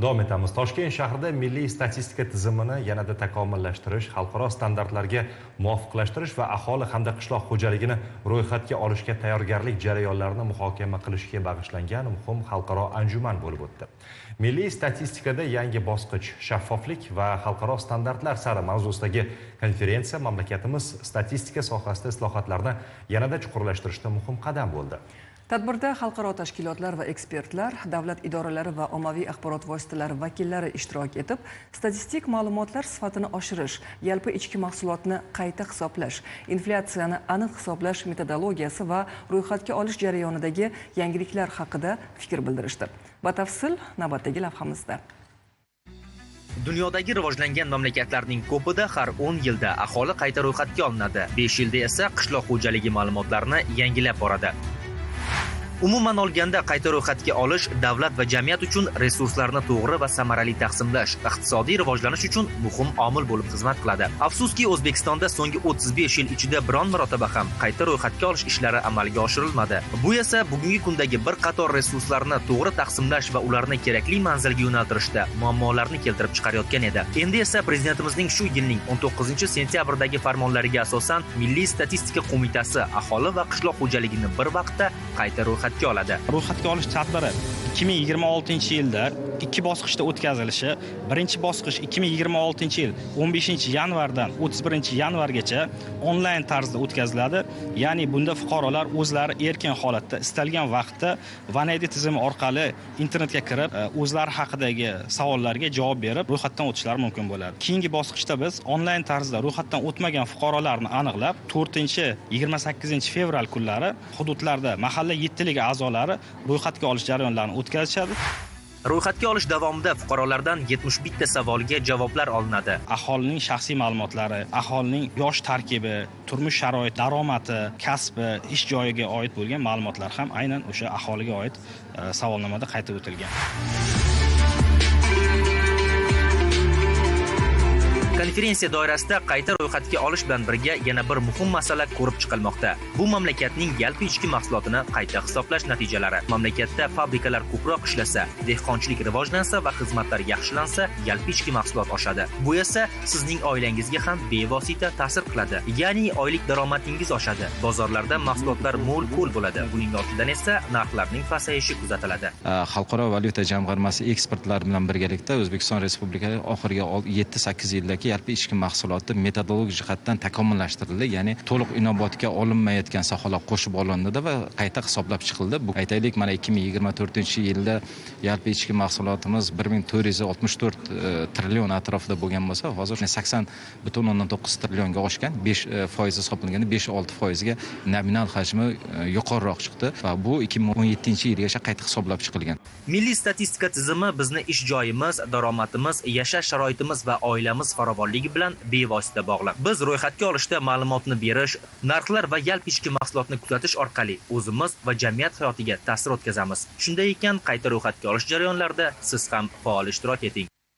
Davom etamiz. Toshkent shahrida milliy statistika tizimini yanada takomillashtirish, xalqaro standartlarga muvofiqlashtirish va aholi hamda qishloq xo'jaligini ro'yxatga olishga tayyorgarlik jarayonlarini muhokama qilishga bag'ishlangan muhim xalqaro anjuman bo'lib o'tdi. Milliy statistikada yangi bosqich, shaffoflik va xalqaro standartlar sari mavzusidagi konferensiya mamlakatimiz statistika sohasida islohotlarni yanada chuqurlashtirishda muhim qadam bo'ldi. Tadbirda xalqaro tashkilotlar va ekspertlar, davlat idoralari va ommaviy axborot vositalari vakillari ishtirok etib, statistik ma'lumotlar sifatini oshirish, yalpi ichki mahsulotni qayta hisoblash, inflyatsiyani aniq hisoblash metodologiyasi va ro'yxatga olish jarayonidagi yangiliklar haqida fikr bildirishdi. Batafsil navbatdagi lavhamizda. Dunyodagi rivojlangan mamlakatlarning ko'pida har 10 yilda aholi qayta ro'yxatga olinadi. 5 yilda esa qishloq xo'jaligi ma'lumotlarini yangilab boradi. Umuman olganda qayta ro'yxatga olish davlat va jamiyat uchun resurslarni to'g'ri va samarali taqsimlash, iqtisodiy rivojlanish uchun muhim omil bo'lib xizmat qiladi. Afsuski, O'zbekistonda so'nggi 35 yil ichida biron marotaba ham qayta ro'yxatga olish ishlari amalga oshirilmadi. Bu esa bugungi kundagi bir qator resurslarni to'g'ri taqsimlash va ularni kerakli manzilga yo'naltirishda muammolarni keltirib chiqarayotgan edi. Endi esa prezidentimizning shu yilning 19-sentyabrdagi farmonlariga asosan Milliy statistika qo'mitasi aholi va qishloq xo'jaligini bir vaqtda qayta ro'yxatga olish tadbiri 2026-yilda 2 bosqichda o'tkazilishi, birinchi bosqich 2026-yil 15-yanvardan 31-yanvargacha onlayn tarzda o'tkaziladi. Ya'ni bunda fuqarolar o'zlari erkin holatda istalgan vaqtda Vanadi tizimi orqali internetga kirib, o'zlari haqidagi savollarga javob berib, ro'yxatdan o'tishlari mumkin bo'ladi. Keyingi bosqichda biz onlayn tarzda ro'yxatdan o'tmagan fuqarolarni aniqlab, 4-28 fevral kunlari hududlarda mahalla yettalik a'zolari ro'yxatga olish jarayonlarini o'tkazishadi. Ro'yxatga olish davomida fuqarolardan 71 ta savolga javoblar olinadi. Aholining shaxsiy ma'lumotlari, aholining yosh tarkibi, turmush sharoiti, daromadi, kasbi, ish joyiga oid bo'lgan ma'lumotlar ham aynan o'sha aholiga oid savolnomada qayta o'tilgan. Konferensiya doirasida qayta ro'yxatga olish bilan birga yana bir muhim masala ko'rib chiqilmoqda. Bu mamlakatning yalpi ichki mahsulotini qayta hisoblash natijalari. Mamlakatda fabrikalar ko'proq ishlasa, dehqonchilik rivojlansa va xizmatlar yaxshilansa, yalpi ichki mahsulot oshadi. Bu esa sizning oilangizga ham bevosita ta'sir qiladi. Ya'ni oylik daromadingiz oshadi. Bozorlarda mahsulotlar mo'l-ko'l bo'ladi. Buning ortidan esa narxlarning pasayishi kuzatiladi. Xalqaro valyuta jamg'armasi ekspertlar bilan birgalikda O'zbekiston Respublikasi oxirgi 7-8 yildagi yalpi ichki mahsuloti metodologik jihatdan takomillashtirildi, ya'ni to'liq inobatga olinmayotgan sohalar qo'shib olindi va qayta hisoblab chiqildi. Bu aytaylik, mana 2024-yilda yalpi ichki mahsulotimiz 1464 trillion atrofida bo'lgan bo'lsa, hozir 80,9 trillionga oshgan, 5% hisoblanganda 5-6% ga nominal hajmi yuqoriroq chiqdi va bu 2017-yilgacha qayta hisoblab chiqilgan. Milliy statistika tizimi bizni ish joyimiz, daromadimiz, yashash sharoitimiz va oilamiz farovonligi bilan bevosita bog'liq. Biz ro'yxatga olishda ma'lumotni berish, narxlar va yalpi ichki mahsulotni kuzatish orqali o'zimiz va jamiyat hayotiga ta'sir o'tkazamiz. Shunday ekan, qayta ro'yxatga olish jarayonlarida siz ham faol ishtirok eting.